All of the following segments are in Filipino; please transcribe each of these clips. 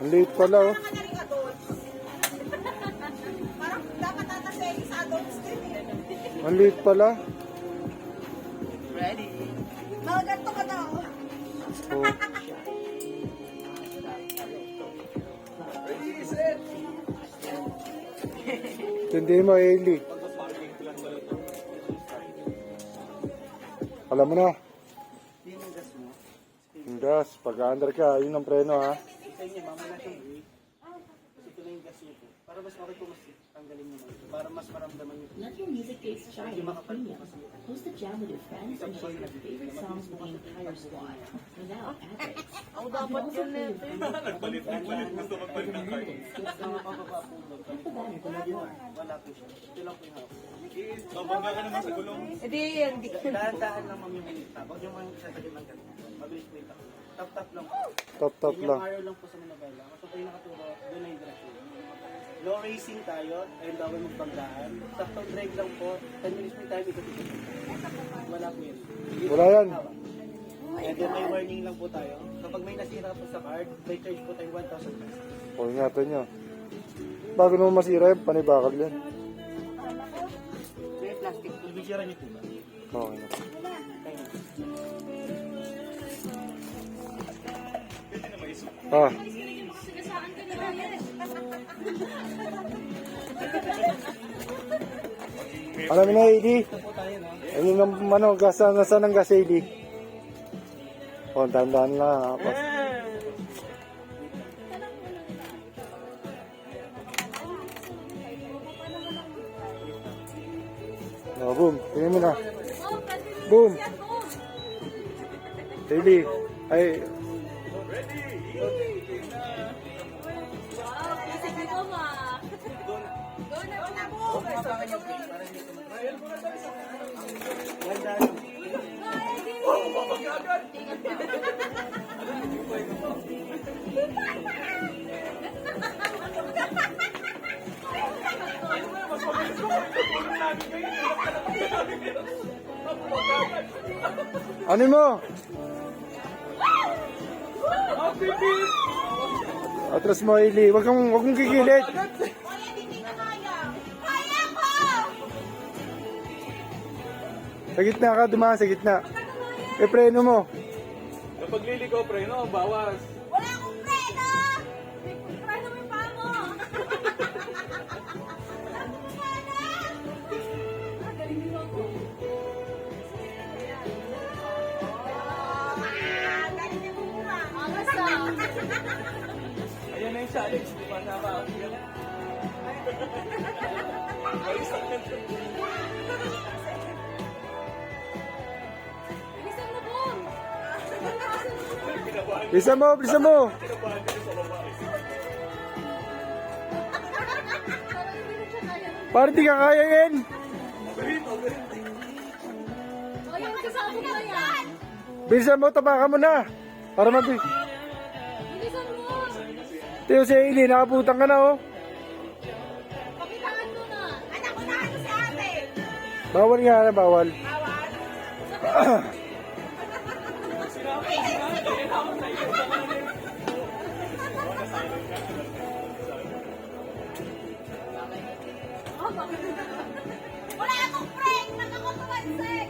Ang liit pala, oh. Parang dapat nataseli sa adults din eh. Ang liit pala. Ready? Mga ganito ka na. Oh. Hindi mo, Eli. Alam mo na. Yung gas. Pag-under ka, yun ang preno, ha. Isa niya, mamaya siya break. Kasi ito na yung gas niya po. Para mas okay po, mas tanggalin niyo naman. Para mas maramdaman niyo. Let your music taste shine with premium. Host a jam with your friends and share your favorite songs with the entire squad. Without ads. Ako dapat yun eh. Nagbalit. Gusto magbalik ng card. Ang mapapapa po. Hit the banner to learn more. Wala po siya. Ito lang po yung house. Babangga ka naman sa gulong. Hindi. Dahan-dahan lang ma'am yung minita. Huwag yung mga sasagin ng ganito. Mabilis po ito. Tap-tap lang po. Top Yun lang. yung arrow lang po sa Manabela. Kapag kayo nakaturo, doon na yung direction. Low racing tayo, ayun daw ay magbanggaan. Saktong drive lang po, 10 minutes po tayo ikot-ikot. Wala po yun. Wala yan. And then may warning lang po tayo. Kapag may nasira po sa card, may charge po tayo 1,000 pesos. O, ingatan nyo. Bago naman masira yan, panibakal yan. May plastic po. Ibisira niyo po ba? Okay na. Ah, alam mo na, Eli. Ito po tayo, no? Ayun ang ano, nasaan ang gas, Eli? O, dahan-dahan lang, ha. Oh, boom. Tingnan mo na. Boom. Eli. Ay, Sige ko ma. Doon na po. Papakan yung pin para hindi ito Ganda lang. ano mo? Atras mo, Eli. Huwag kang kikilit. Kuya, hindi ka kaya. Kaya ko! Sa gitna ka, dumaan sa gitna. E, preno mo. Kapag liligaw, pre, no? Bawas. Wala akong preno! Preno mo yung paa mo. Galing din ako. Galing din mo muna. Basta. Ayan na yung challenge, di ba? Tama. Bilisan mo po. Bisa mo, bisa mo. Parang di ka kaya yan. Ayun, kasama ko yan. Bisa mo, tapakan mo na. Para mabig. Bilisan mo. Tiyo si Eli, nakaputang ka na, oh. Pakitaan mo na. Anak ko na ano si ate. Bawal nga na, bawal. Bawal. Wala akong prank. Nakakatuwansik.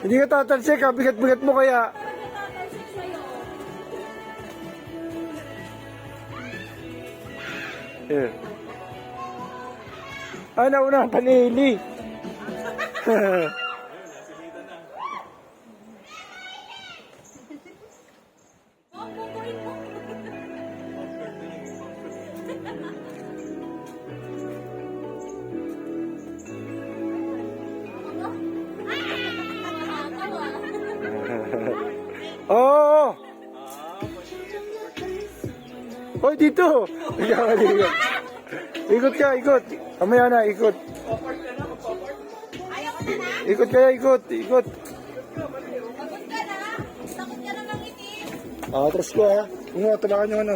Hindi ka tatalsik, ha? Bigat-bigat mo kaya. Natatalsik sa'yo. Eh. Ah, nauna pa ni Eli. Oh, kukurin mo. Oo! Hoy, dito! Ikaw, ikot. Ikot ka, ikot. Kamaya na, ikot. Ayaw ko na na. Ikot kaya, ikot, ikot. Pagod ka na. Takot ka na ng itim. Ah, atras ko, ha. Ano, tabakan nyo, ano.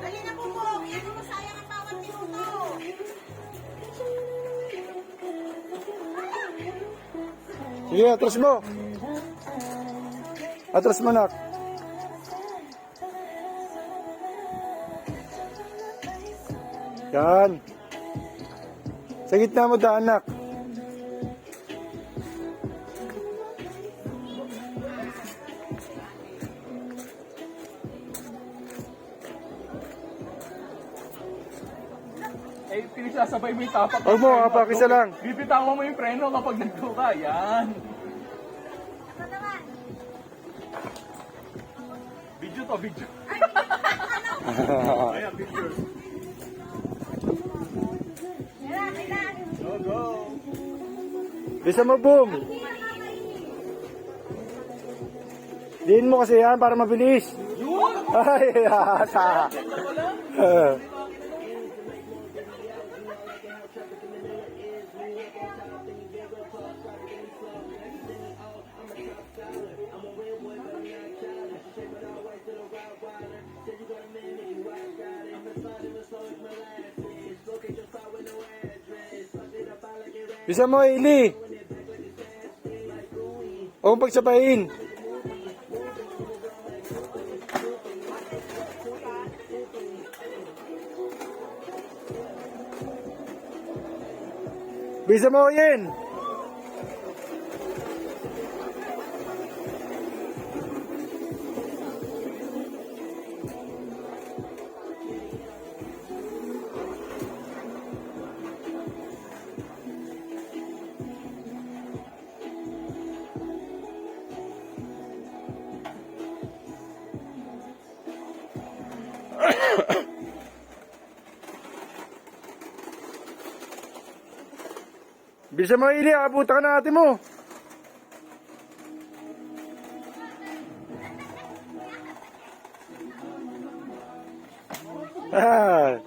Dali na po po. Yan mo sayang ang Sige, atras mo. Atras mo, nak. Yan. Sa gitna mo daan, nak. Eh, pinisasabay mo yung tapak. Huwag mo, kapakisa lang. Bibitawan mo yung preno kapag nagtuka. Yan. Video to, video. Ayan, picture. Go, go. Bisa mo, boom. Diin mo kasi yan para mabilis. Ay, asa. Bisa mo, Ili. Huwag mong pagsabayin. Bisa mo, Yen. Bisa mo, Ili, abutan ka na ate mo. Ah.